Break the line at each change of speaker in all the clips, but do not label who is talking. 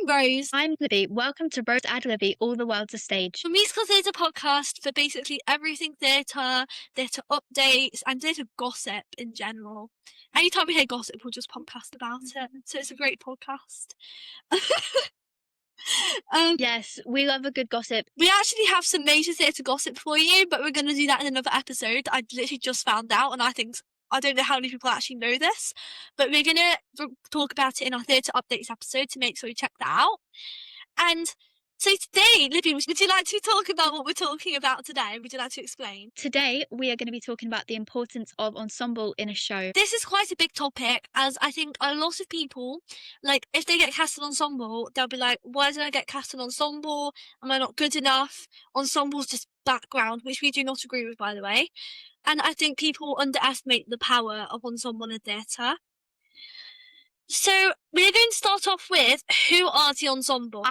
Rose.
I'm Libby. Welcome to Rose and Libby, All the World's a Stage.
A musical theatre podcast for basically everything theatre, theatre updates, and theatre gossip in general. Anytime we hear gossip, we'll just podcast about it. So it's a great podcast.
Yes, we love a good gossip.
We actually have some major theatre gossip for you, but we're going to do that in another episode. I literally just found out, and I don't know how many people actually know this, but we're going to talk about it in our theatre updates episode, to make sure you check that out. And so today, Libby, would you like to talk about what we're talking about today? Would you like to explain?
Today, we are going to be talking about the importance of ensemble in a show.
This is quite a big topic, as I think a lot of people, like, if they get cast in ensemble, they'll be like, why did I get cast in ensemble? Am I not good enough? Ensemble's just background, which we do not agree with, by the way. And I think people underestimate the power of ensemble in theatre. So we're going to start off with, who are the ensemble?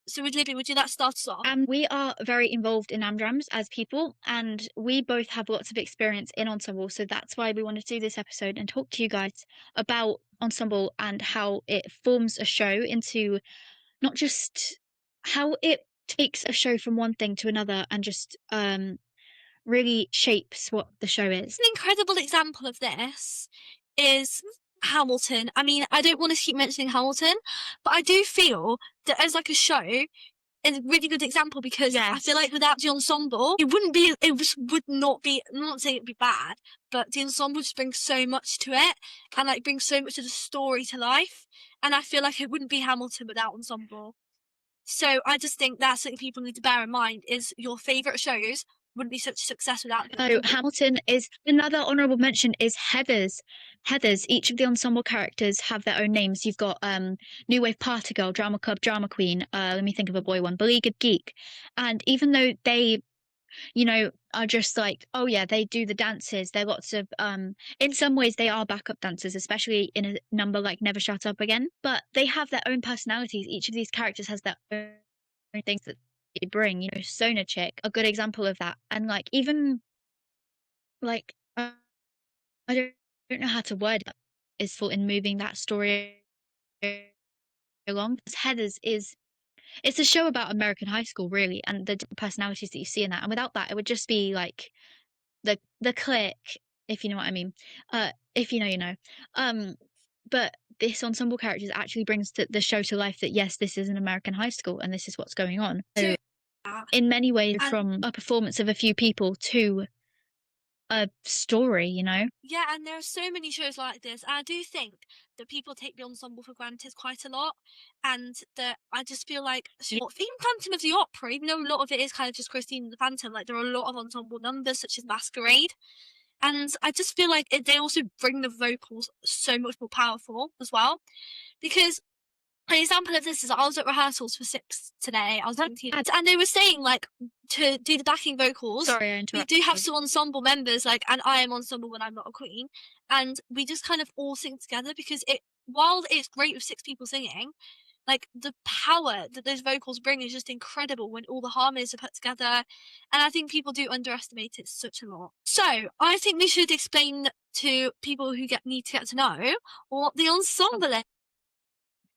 So with Libby, would you like to start us off?
We are very involved in Amdrams as people, and we both have lots of experience in ensemble, so that's why we wanted to do this episode and talk to you guys about ensemble and how it forms a show into not just how it takes a show from one thing to another and just really shapes what the show is.
An incredible example of this is Hamilton. I mean, I don't want to keep mentioning Hamilton, but I do feel that as like a show, it's a really good example, because I feel like without the ensemble, it would not be, I'm not saying it'd be bad, but the ensemble just brings so much to it, and like brings so much of the story to life. And I feel like it wouldn't be Hamilton without ensemble. So I just think that's something people need to bear in mind, is your favourite shows wouldn't be such a success without them.
So Hamilton is another honourable mention is Heathers. Each of the ensemble characters have their own names. You've got New Wave Party Girl, Drama Club, Drama Queen, let me think of a boy one, Beleaguered Geek. And even though they, are just like, oh yeah, they do the dances, they're lots of in some ways they are backup dancers, especially in a number like Never Shut Up Again, but they have their own personalities. Each of these characters has their own things that they bring. Sona Chick, a good example of that. And like, even like, I don't know how to word it, is full in moving that story along. Heathers it's a show about American high school, really, and the different personalities that you see in that. And without that, it would just be like the clique, if you know what I mean. If you know, you know. But this ensemble characters actually brings the show to life, that yes, this is an American high school and this is what's going on. So in many ways, from a performance of a few people to a story,
Yeah, and there are so many shows like this. And I do think that people take the ensemble for granted quite a lot, and that I just feel like even Phantom of the Opera, even though a lot of it is kind of just Christine and the Phantom, like there are a lot of ensemble numbers such as Masquerade, and I just feel like they also bring the vocals so much more powerful as well, because an example of this is I was at rehearsals for Six today. I was and they were saying, like, to do the backing vocals.
Sorry, I interrupted.
We do have some ensemble members, like, and I am ensemble when I'm not a queen, and we just kind of all sing together, because while it's great with 6 people singing, like, the power that those vocals bring is just incredible when all the harmonies are put together, and I think people do underestimate it such a lot. So I think we should explain to people who need to get to know what the ensemble is.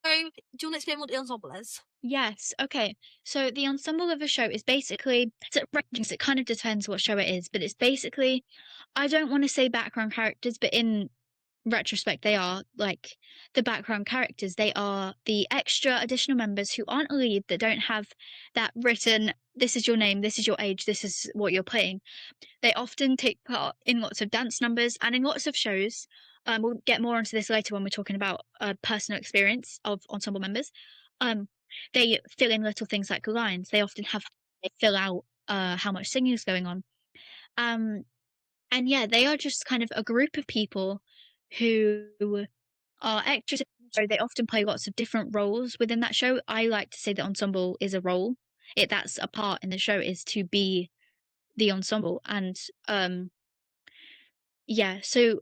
So, do you want to explain what the ensemble is?
Yes, okay. So the ensemble of a show is basically, it kind of depends what show it is, but it's basically, I don't want to say background characters, but in retrospect, they are like the background characters. They are the extra additional members who aren't a lead, that don't have that written, this is your name, this is your age, this is what you're playing. They often take part in lots of dance numbers and in lots of shows. We'll get more onto this later when we're talking about personal experience of ensemble members. They fill in little things like lines. They fill out how much singing is going on. And yeah, they are just kind of a group of people who are extras. So they often play lots of different roles within that show. I like to say that ensemble is a role. That's a part in the show, is to be the ensemble. And yeah, so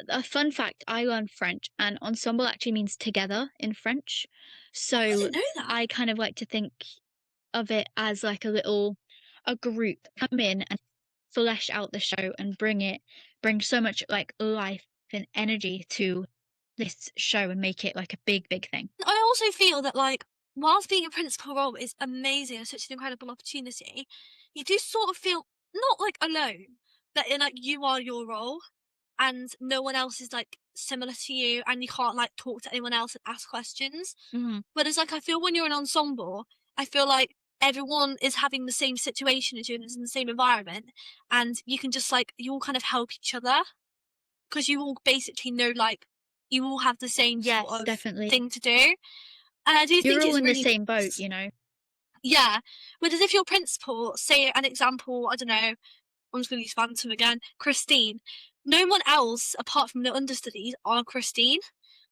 a fun fact, I learned French, and ensemble actually means together in French. So
I didn't know that.
I kind of like to think of it as like a group come in and flesh out the show and bring so much like life and energy to this show and make it like a big thing.
I also feel that, like, whilst being a principal role is amazing and such an incredible opportunity, you do sort of feel not like alone, but in like you are your role and no one else is like similar to you and you can't like talk to anyone else and ask questions.
Mhm.
Whereas like I feel when you're an ensemble, I feel like everyone is having the same situation as you and is in the same environment and you can just like you all kind of help each other because you all basically know like you all have the same sort
Yes,
of
definitely.
thing to do. And I do
You're
think
all
it's
in the
really
same boat,
nice.
you know?
Yeah. Whereas if your principal, say an example, I don't know, I'm just gonna use Phantom again, Christine. No one else apart from the understudies are Christine.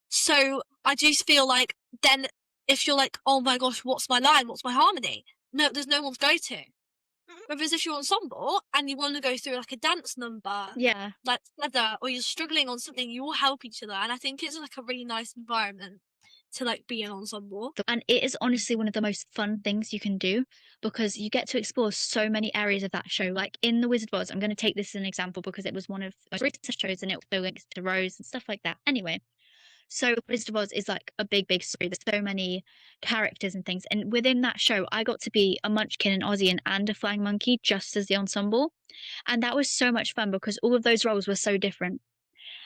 So I just feel like then if you're like, oh my gosh, what's my line? What's my harmony? No, there's no one to go to. Whereas if you're ensemble and you want to go through like a dance number,
Yeah.
like together, or you're struggling on something, you all help each other. And I think it's like a really nice environment to like be an ensemble.
And it is honestly one of the most fun things you can do because you get to explore so many areas of that show. Like in The Wizard of Oz, I'm going to take this as an example because it was one of the most recent shows and it also links to Rose and stuff like that. Anyway, so Wizard of Oz is like a big story. There's so many characters and things. And within that show, I got to be a Munchkin, an Aussian, and a Flying Monkey just as the ensemble. And that was so much fun because all of those roles were so different.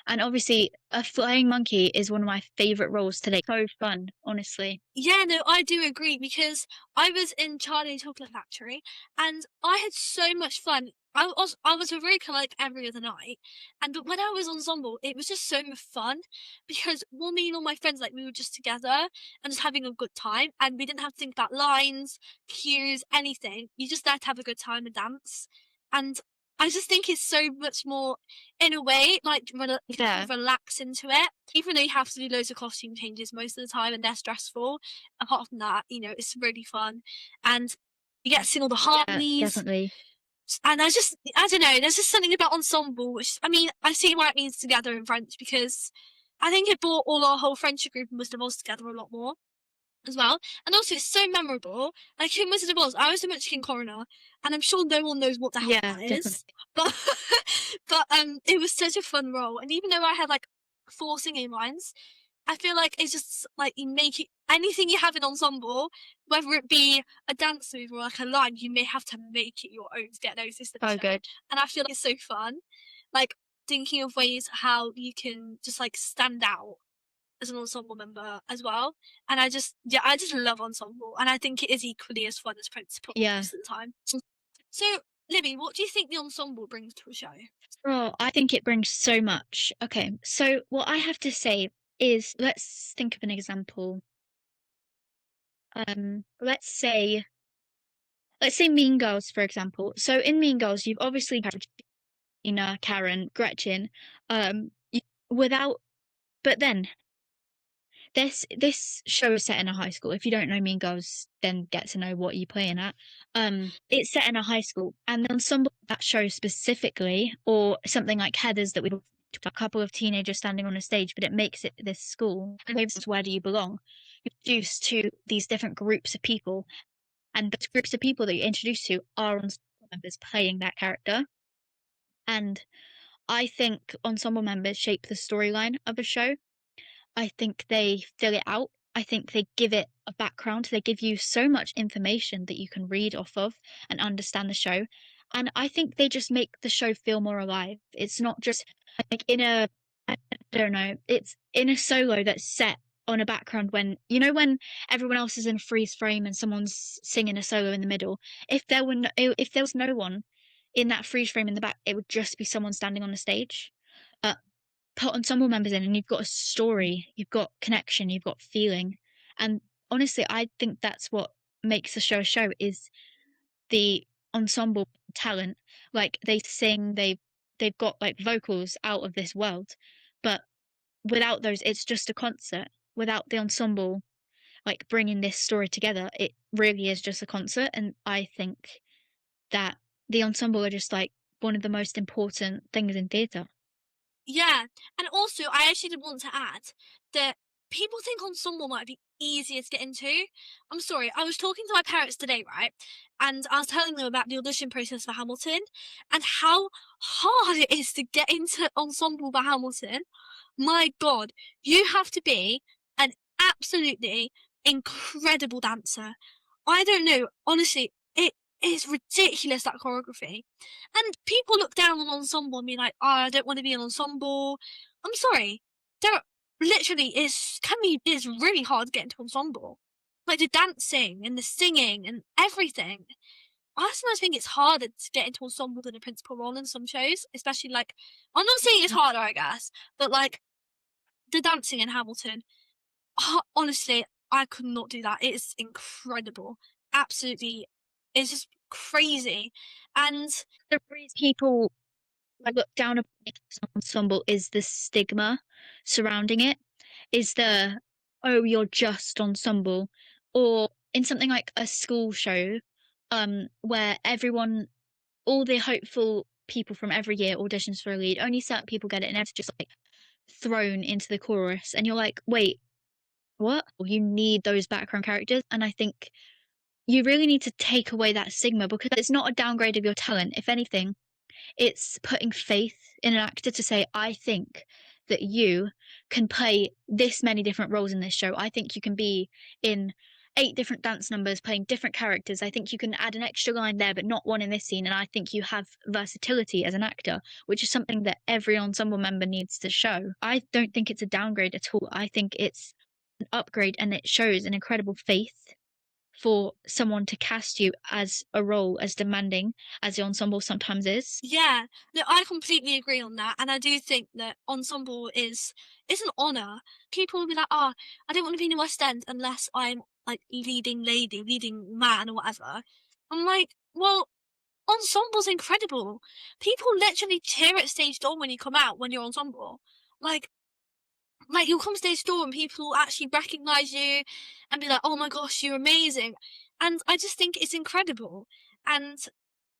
And obviously, a flying monkey is one of my favorite roles today. So fun, honestly.
Yeah, no, I do agree because I was in Charlie Chocolate Factory and I had so much fun. I was a Eureka like every other night, and but when I was ensemble, it was just so much fun because well, me and all my friends like we were just together and just having a good time, and we didn't have to think about lines, cues, anything. You just there to have a good time and dance, and I just think it's so much more, in a way, like you can kind
Yeah,
of relax into it even though you have to do loads of costume changes most of the time and they're stressful, apart from that, you know, it's really fun. And you get to sing all the
yeah,
harmonies.
definitely.
And I don't know, there's just something about ensemble, which, I mean, I see why it means together in French because I think it brought all our whole friendship group and Wizard of Oz together a lot more as well. And also, it's so memorable. Like in Wizard of Oz, I was the Munchkin coroner, and I'm sure no one knows what the hell
Yeah,
that
definitely.
is. But it was such a fun role. And even though I had like 4 singing lines, I feel like it's just like you make it anything you have in ensemble, whether it be a dance move or like a line, you may have to make it your own to get noticed in the
So
show.
good.
And I feel like it's so fun. Like thinking of ways how you can just like stand out as an ensemble member as well. And I just love ensemble, and I think it is equally as fun as principal
Yeah.
most of the time. So, Libby, what do you think the ensemble brings to a show?
Oh, I think it brings so much. Okay, so what I have to say is let's think of an example. Let's say Mean Girls, for example. So in Mean Girls, you've obviously got Regina, Karen, Gretchen, without but then this show is set in a high school. If you don't know Mean Girls, then get to know what you're playing at. It's set in a high school, and the ensemble of that show specifically, or something like Heather's that we a couple of teenagers standing on a stage, but it makes it this school. Where do you belong? You're introduced to these different groups of people, and those groups of people that you're introduced to are ensemble members playing that character. And I think ensemble members shape the storyline of a show. I think they fill it out. I think they give it a background. They give you so much information that you can read off of and understand the show. And I think they just make the show feel more alive. It's not just like I don't know, it's in a solo that's set on a background when, when everyone else is in a freeze frame and someone's singing a solo in the middle. If there was no one in that freeze frame in the back, it would just be someone standing on the stage. But put ensemble members in and you've got a story, you've got connection, you've got feeling. And honestly, I think that's what makes the show a show is the ensemble talent. Like they sing, they've got like vocals out of this world. But without those, it's just a concert. Without the ensemble like bringing this story together, it really is just a concert. And I think that the ensemble are just like one of the most important things in theatre.
Yeah, and also I actually did want to add that people think ensemble might be easier to get into. I'm sorry, I was talking to my parents today, right? And I was telling them about the audition process for Hamilton and how hard it is to get into Ensemble by Hamilton. My God, you have to be an absolutely incredible dancer. I don't know, honestly, it is ridiculous, that choreography. And people look down on Ensemble and be like, oh, I don't want to be an Ensemble. I'm sorry, there literally is really hard to get into Ensemble. Like the dancing and the singing and everything. I sometimes think it's harder to get into Ensemble than a principal role in some shows, especially like, I'm not saying it's harder, I guess, but like the dancing in Hamilton, honestly, I could not do that. It is incredible. Absolutely. It's just crazy. And
The reason people like look down upon ensemble is the stigma surrounding it. Is the oh you're just ensemble, or in something like a school show, where everyone, all the hopeful people from every year auditions for a lead, only certain people get it, and it's just like thrown into the chorus, and you're like, wait, what? You need those background characters, and I think you really need to take away that stigma because it's not a downgrade of your talent. If anything, it's putting faith in an actor to say, I think that you can play this many different roles in this show. I think you can be in 8 different dance numbers playing different characters. I think you can add an extra line there, but not one in this scene. And I think you have versatility as an actor, which is something that every ensemble member needs to show. I don't think it's a downgrade at all. I think it's an upgrade, and it shows an incredible faith for someone to cast you as a role as demanding as the ensemble sometimes is.
yeah, no, I completely agree on that. And I do think that Ensemble is an honour. People will be like, oh, I don't want to be in the West End unless I'm like leading lady, leading man or whatever. I'm like, well, Ensemble's incredible. People literally cheer at stage door when you come out when you're Ensemble. Like you'll come stage door and people will actually recognise you and be like, oh my gosh, you're amazing. And I just think it's incredible. And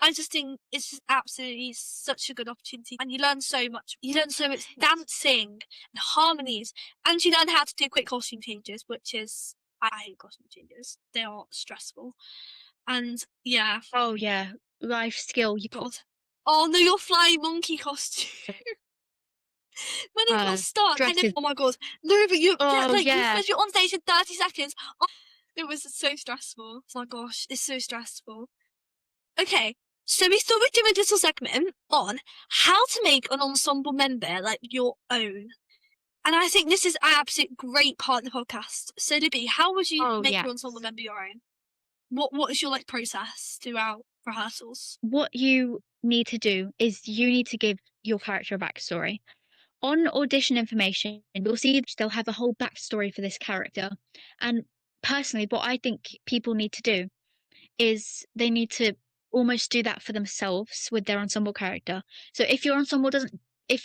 I just think it's just absolutely such a good opportunity. And you learn so much. You learn so much dancing and harmonies. And you learn how to do quick costume changes, which is, I hate costume changes. They are stressful. And yeah,
Oh yeah, life skill. You put
God. Oh no, your flying monkey costume. When it got stuck, and then,
dresses.
oh my God, no, but yeah,
Oh
like,
yeah.
you're on stage in 30 seconds. Oh, it was so stressful. Oh my gosh, it's so stressful. Okay, so we thought we'd do a little segment on how to make an ensemble member like your own. And I think this is an absolute great part of the podcast. So Libby, how would you
Oh
make
yeah.
your ensemble member your own? What is your like process throughout rehearsals?
What you need to do is you need to give your character a backstory. On audition information, you'll see they'll have a whole backstory for this character. And personally, what I think people need to do is they need to almost do that for themselves with their ensemble character. So if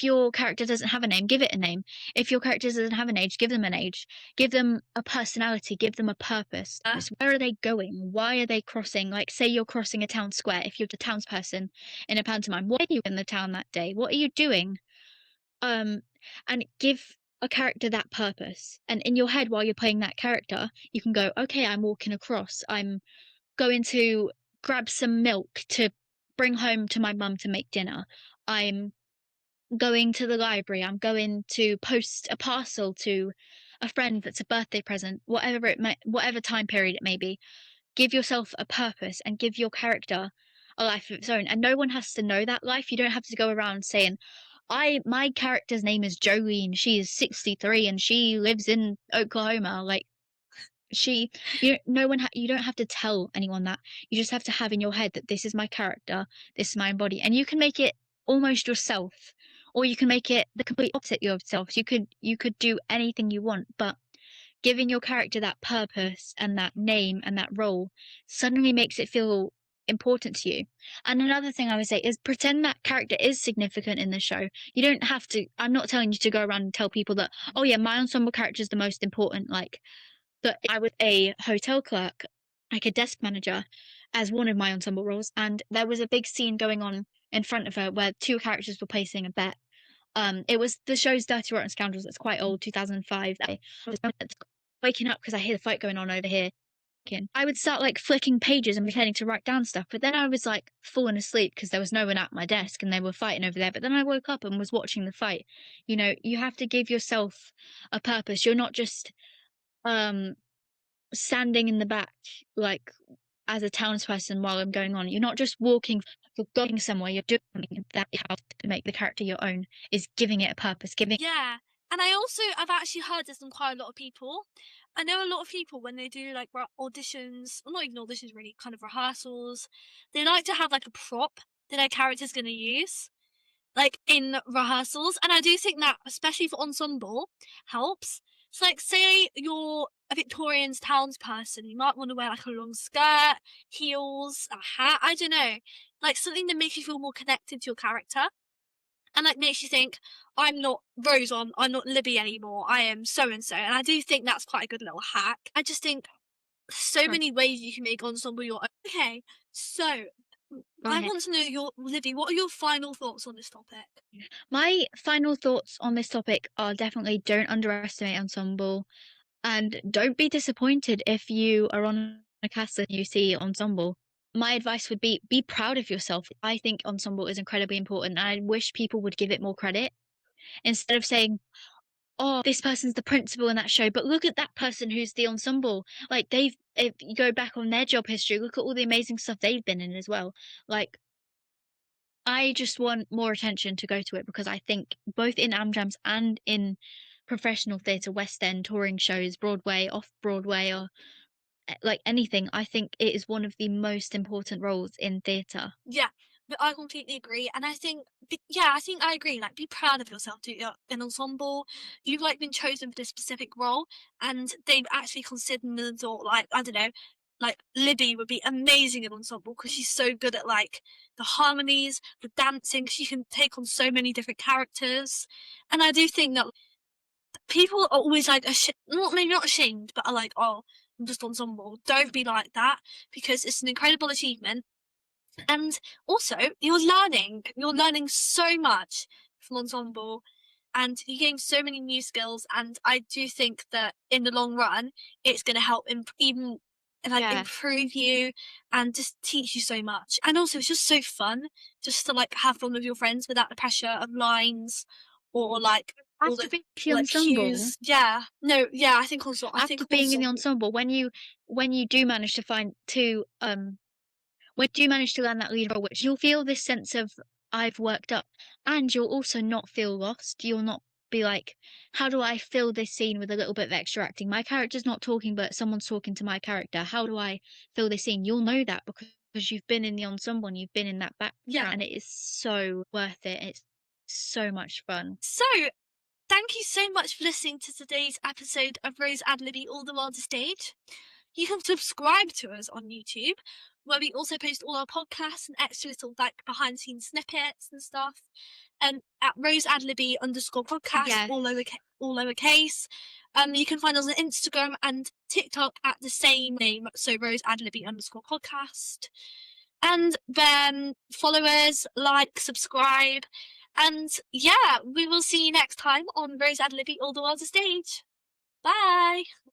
your character doesn't have a name, give it a name. If your character doesn't have an age, give them an age. Give them a personality, give them a purpose. Where are they going? Why are they crossing? Like, say you're crossing a town square. If you're the townsperson in a pantomime, what are you in the town that day? What are you doing? Um, and give a character that purpose. And in your head, while you're playing that character, you can go, okay, I'm walking across. I'm going to grab some milk to bring home to my mum to make dinner. I'm going to the library. I'm going to post a parcel to a friend that's a birthday present, whatever time period it may be. Give yourself a purpose and give your character a life of its own. And no one has to know that life. You don't have to go around saying, my character's name is Jolene. She is 63 and she lives in Oklahoma. Like, she you no one you don't have to tell anyone that. You just have to have in your head that this is my character, this is my body, and you can make it almost yourself, or you can make it the complete opposite of yourself. You could do anything you want, but giving your character that purpose and that name and that role suddenly makes it feel important to you. And another thing I would say is pretend that character is significant in the show. You don't have to, I'm not telling you to go around and tell people that, oh yeah, my ensemble character is the most important. Like, but I was a hotel clerk, like a desk manager, as one of my ensemble roles, and there was a big scene going on in front of her where 2 characters were placing a bet. It was the show's Dirty Rotten Scoundrels. It's quite old, 2005. waking up because I hear the fight going on over here. I would start like flicking pages and pretending to write down stuff, but then I was like falling asleep because there was no one at my desk and they were fighting over there. But then I woke up and was watching the fight. You know, you have to give yourself a purpose. You're not just um standing in the back like as a townsperson while I'm going on. You're not just walking for going somewhere. You're doing something that you have to make the character your own. Is giving it a purpose. Giving
Yeah. And I've actually heard this from quite a lot of people. I know a lot of people when they do like auditions, or not even auditions really, kind of rehearsals, they like to have like a prop that their character's going to use, like in rehearsals. And I do think that, especially for ensemble, helps. So, like, say you're a Victorian townsperson, you might want to wear like a long skirt, heels, a hat, I don't know, like something that makes you feel more connected to your character and like makes you think, I'm not Rose, I'm not Libby anymore, I am so and so. And I do think that's quite a good little hack. I just think so
sorry,
many ways you can make ensemble your own. Okay, so
go
I
ahead.
want to know your Libby, what are your final thoughts on this topic?
My final thoughts on this topic are definitely don't underestimate ensemble. And don't be disappointed if you are on a cast and you see ensemble. My advice would be proud of yourself. I think ensemble is incredibly important, and I wish people would give it more credit instead of saying, "Oh, this person's the principal in that show," but look at that person who's the ensemble. Like if you go back on their job history, look at all the amazing stuff they've been in as well. Like I just want more attention to go to it because I think both in Amjams and in professional theatre, West End, touring shows, Broadway, off Broadway, or like anything, I think it is one of the most important roles in theatre.
Yeah, but I completely agree, and I think, yeah, I think I agree. Like, be proud of yourself. Do an ensemble. You've like been chosen for this specific role, and they've actually considered, or like I don't know, like Libby would be amazing in ensemble because she's so good at like the harmonies, the dancing. She can take on so many different characters, and I do think that people are always like, not maybe not ashamed, but are like, oh, I'm just ensemble. Don't be like that because it's an incredible achievement and also, you're learning so much from ensemble and you gain so many new skills. And I do think that in the long run, it's going to help even like
Yeah.
improve you and just teach you so much. And also, it's just so fun just to like have fun with your friends without the pressure of lines or like all
After
the
being in the
like
ensemble,
cues. Yeah, no, yeah, I think
after being in the
ensemble.
ensemble, when you do manage to find to when you manage to land that lead role, which you'll feel this sense of I've worked up, and you'll also not feel lost. You'll not be like, how do I fill this scene with a little bit of extra acting? My character's not talking, but someone's talking to my character. How do I fill this scene? You'll know that because you've been in the ensemble and you've been in that
Yeah.
background, and it is so worth it. It's so much fun.
So, thank you so much for listening to today's episode of Rose and Libby All the World a Stage. You can subscribe to us on YouTube, where we also post all our podcasts and extra little like behind the scenes snippets and stuff. And at Rose and Libby underscore podcast,
Yeah,
all lowercase. You can find us on Instagram and TikTok at the same name, so Rose and Libby underscore podcast. And then follow us, like, subscribe, and yeah, we will see you next time on Rose and Libby All the World's a Stage. Bye!